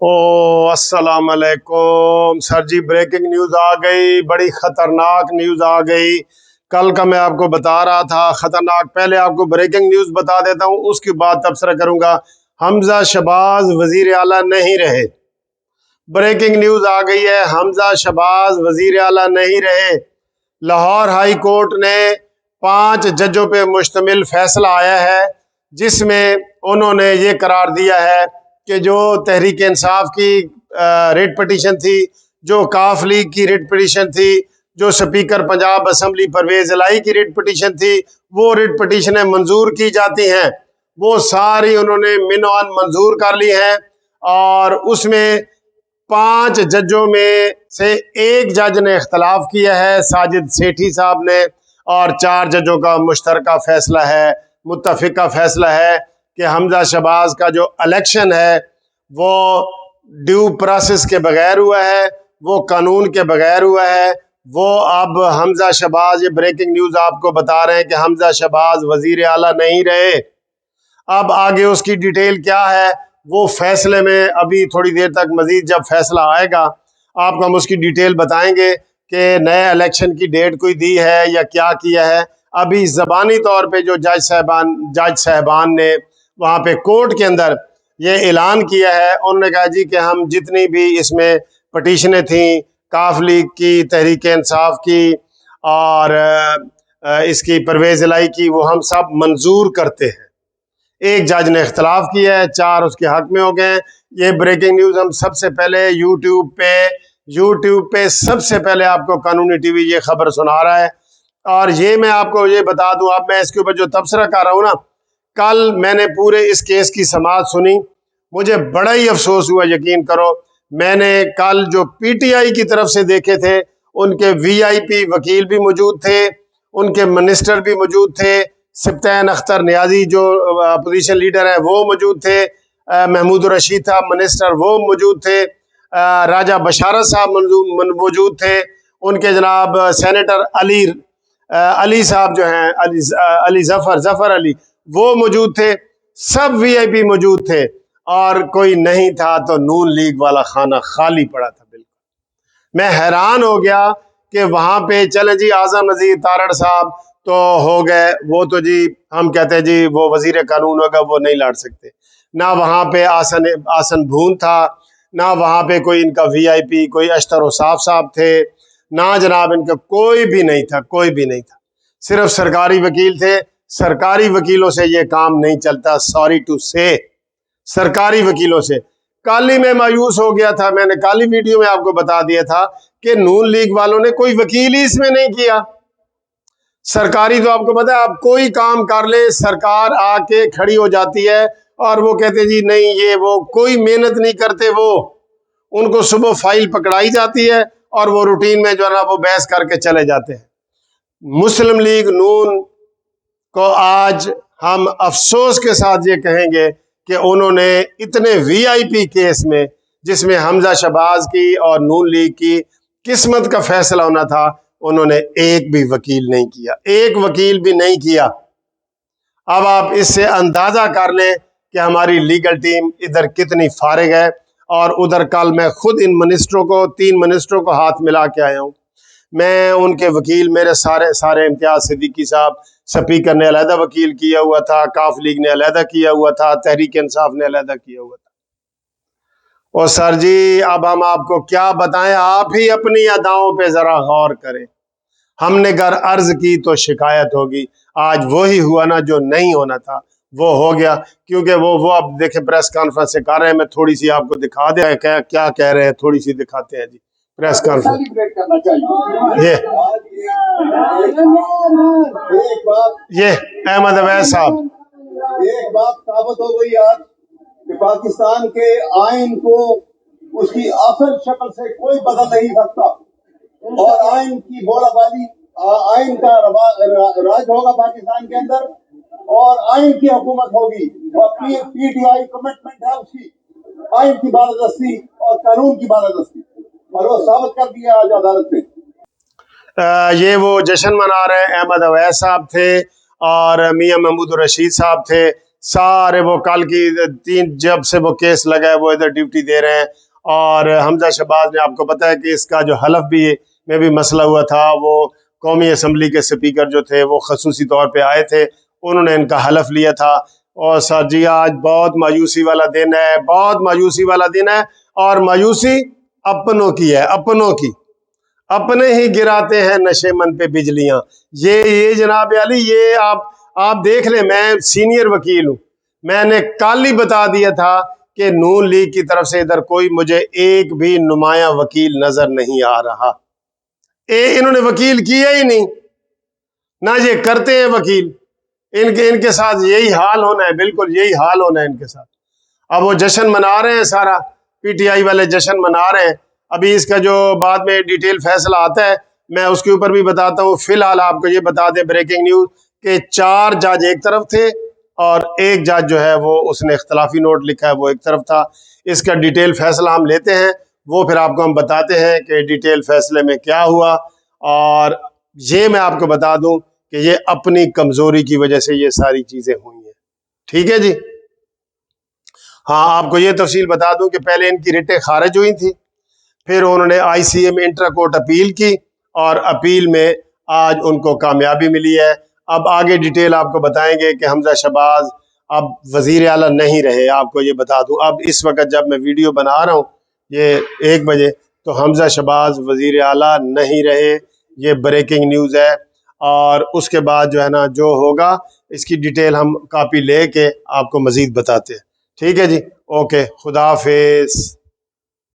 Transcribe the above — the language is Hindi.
अस्सलाम वालेकुम सर जी। ब्रेकिंग न्यूज़ आ गई, बड़ी ख़तरनाक न्यूज़ आ गई। कल का मैं आपको बता रहा था ख़तरनाक। पहले आपको ब्रेकिंग न्यूज़ बता देता हूँ, उसके बाद तबसरा करूँगा। हमजा शहबाज वज़ीर आला नहीं रहे। ब्रेकिंग न्यूज़ आ गई है, हमजा शहबाज वज़ीर आला नहीं रहे। लाहौर हाई कोर्ट ने 5 जजों पे मुश्तमिल फैसला आया है, जिसमें उन्होंने ये करार दिया है कि जो तहरीक इंसाफ की रिट पटिशन थी, जो काफ लीग की रिट पटिशन थी, जो स्पीकर पंजाब असम्बली परवेज इलाही की रिट पटिशन थी, वो रिट पटिशनें मंजूर की जाती हैं। वो सारी उन्होंने मिनवान मंजूर कर ली हैं। और उसमें 5 जजों में से एक जज ने इख्तलाफ किया है, साजिद सेठी साहब ने। और 4 जजों का मुश्तरका फैसला है, मुत्तफिका फैसला है कि हमजा शहबाज का जो इलेक्शन है वो ड्यू प्रोसेस के बगैर हुआ है, वो कानून के बगैर हुआ है। वो अब हमजा शहबाज, ये ब्रेकिंग न्यूज़ आपको बता रहे हैं कि हमजा शहबाज वज़ीर आला नहीं रहे। अब आगे उसकी डिटेल क्या है वो फैसले में अभी थोड़ी देर तक मजीद जब फैसला आएगा आपको हम उसकी डिटेल बताएंगे कि नए इलेक्शन की डेट कोई दी है या क्या किया है। अभी ज़बानी तौर पे जो जज साहबान ने वहाँ पे कोर्ट के अंदर ये ऐलान किया है, उन्होंने कहा जी कि हम जितनी भी इसमें पटिशनें थी, काफ लीग की, तहरीक इंसाफ की और इसकी परवेज़ इलाही की, वो हम सब मंजूर करते हैं। एक जज ने इख्तलाफ किया है, 4 उसके हक में हो गए। ये ब्रेकिंग न्यूज़ हम सबसे पहले यूट्यूब पे सबसे पहले आपको कानूनी टीवी ये खबर सुना रहा है। और ये मैं आपको ये बता दूं, अब मैं इसके ऊपर जो तबसरा कर रहा हूँ ना, कल मैंने पूरे इस केस की समाअत सुनी, मुझे बड़ा ही अफसोस हुआ, यकीन करो। मैंने कल जो पीटीआई की तरफ से देखे थे, उनके वीआईपी वकील भी मौजूद थे, उनके मिनिस्टर भी मौजूद थे। सब्तैन अख्तर नियाजी जो अपोजिशन लीडर है वो मौजूद थे, महमूद रशीद साहब मिनिस्टर वो मौजूद थे, राजा बशारत साहब मौजूद थे, उनके जनाब सेनेटर अली साहब जो हैं, अली जफर अली, वो मौजूद थे। सब वीआईपी मौजूद थे और कोई नहीं था तो नून लीग वाला खाना खाली पड़ा था। बिल्कुल मैं हैरान हो गया कि वहां पे चले जी आजम नजीर तारड़ साहब तो हो गए, वो तो जी हम कहते हैं जी वो वजीर कानून होगा, वो नहीं लड़ सकते। ना वहां पे आसन भून था, ना वहां पे कोई इनका वीआईपी कोई अशतर साफ साहब थे, ना जनाब इनका कोई भी नहीं था, कोई भी नहीं था। सिर्फ सरकारी वकील थे। सरकारी वकीलों से ये काम नहीं चलता, सॉरी टू से, सरकारी वकीलों से। कल ही मैं मायूस हो गया था, मैंने कल ही वीडियो में आपको बता दिया था कि नून लीग वालों ने कोई वकील ही इसमें नहीं किया। सरकारी तो आपको पता है, आप कोई काम कर ले सरकार आके खड़ी हो जाती है और वो कहते जी नहीं ये वो, कोई मेहनत नहीं करते वो। उनको सुबह फाइल पकड़ाई जाती है और वो रूटीन में जो है ना वो बहस करके चले जाते हैं। मुस्लिम लीग नून को आज हम अफसोस के साथ ये कहेंगे कि उन्होंने इतने वीआईपी केस में, जिसमें हमजा शहबाज की और नून लीग की किस्मत का फैसला होना था, उन्होंने एक भी वकील नहीं किया, एक वकील भी नहीं किया। अब आप इससे अंदाजा कर लें कि हमारी लीगल टीम इधर कितनी फारिग है। और उधर कल मैं खुद इन मिनिस्टरों को, 3 मिनिस्टरों को हाथ मिला के आया हूँ। मैं उनके वकील, मेरे सारे इम्तियाज सिद्दीकी साहब, स्पीकर ने अलहदा वकील किया हुआ था, काफ लीग ने अलहदा किया हुआ था, तहरीक इंसाफ ने अलहदा किया हुआ था। और सर जी अब हम आपको क्या बताएं, आप ही अपनी अदाओं पे जरा गौर करें। हमने घर अर्ज की तो शिकायत होगी, आज वही हुआ ना जो नहीं होना था, वो हो गया। क्योंकि वो अब देखें प्रेस कॉन्फ्रेंस से कर रहे हैं, मैं थोड़ी सी आपको दिखा दे क्या कह रहे हैं, थोड़ी सी दिखाते हैं जी प्रेस कॉन्फ्रेंस। ये अहमद अवैस साहब, एक बात साबित हो गई आज कि पाकिस्तान के आइन को उसकी असल शक्ल से कोई बदल नहीं सकता और आइन की बोलाबाली, आइन का राज होगा पाकिस्तान के अंदर और आइन की हुकूमत होगी। और पीटीआई कमिटमेंट है उसकी, आइन की बालादस्ती और कानून की बालादस्ती, और वो साबित कर दिया आज अदालत में। ये वो जश्न मना रहे अहमद अवैस साहब थे और मियां महमूद रशीद साहब थे। सारे वो कल की 3 जब से वो केस लगा है वो इधर ड्यूटी दे रहे हैं। और हमजा शहबाज ने, आपको पता है कि इसका जो हलफ भी में भी मसला हुआ था, वो कौमी असम्बली के स्पीकर जो थे वो खसूसी तौर पे आए थे, उन्होंने इनका हलफ लिया था। और सर जी आज बहुत मायूसी वाला दिन है, बहुत मायूसी वाला दिन है। और मायूसी अपनों की है, अपनों की, अपने ही गिराते हैं नशे मन पे बिजलियां। ये जनाब अली, ये आप देख लें, मैं सीनियर वकील हूं, मैंने कल ही बता दिया था कि नून लीग की तरफ से इधर कोई मुझे एक भी नुमाया वकील नजर नहीं आ रहा। इन्होंने वकील किया ही नहीं ना, ये करते हैं वकील। इनके साथ यही हाल होना है, बिल्कुल यही हाल होना है इनके साथ। अब वो जश्न मना रहे हैं, सारा पीटीआई वाले जश्न मना रहे हैं। अभी इसका जो बाद में डिटेल फैसला आता है मैं उसके ऊपर भी बताता हूँ। फिलहाल आपको ये बता दें, ब्रेकिंग न्यूज, कि 4 जज एक तरफ थे और एक जज जो है वो उसने इख्तलाफी नोट लिखा है, वो एक तरफ था। इसका डिटेल फैसला हम लेते हैं, वो फिर आपको हम बताते हैं कि डिटेल फैसले में क्या हुआ। और ये मैं आपको बता दूं कि ये अपनी कमजोरी की वजह से ये सारी चीजें हुई हैं। ठीक है जी। हाँ, आपको ये तफसील बता दूं कि पहले इनकी रिटें खारिज हुई थी, फिर उन्होंने आईसीए में इंट्रा कोर्ट अपील की और अपील में आज उनको कामयाबी मिली है। अब आगे डिटेल आपको बताएंगे कि हमजा शहबाज अब वजीर आला नहीं रहे। आपको ये बता दूं, अब इस वक्त जब मैं वीडियो बना रहा हूँ ये 1 बजे, तो हमजा शहबाज वजीर आला नहीं रहे। ये ब्रेकिंग न्यूज़ है। और उसके बाद जो है ना, जो होगा इसकी डिटेल हम कॉपी लेके आपको मजीद बताते हैं। ठीक है जी, ओके, खुदा हाफिज।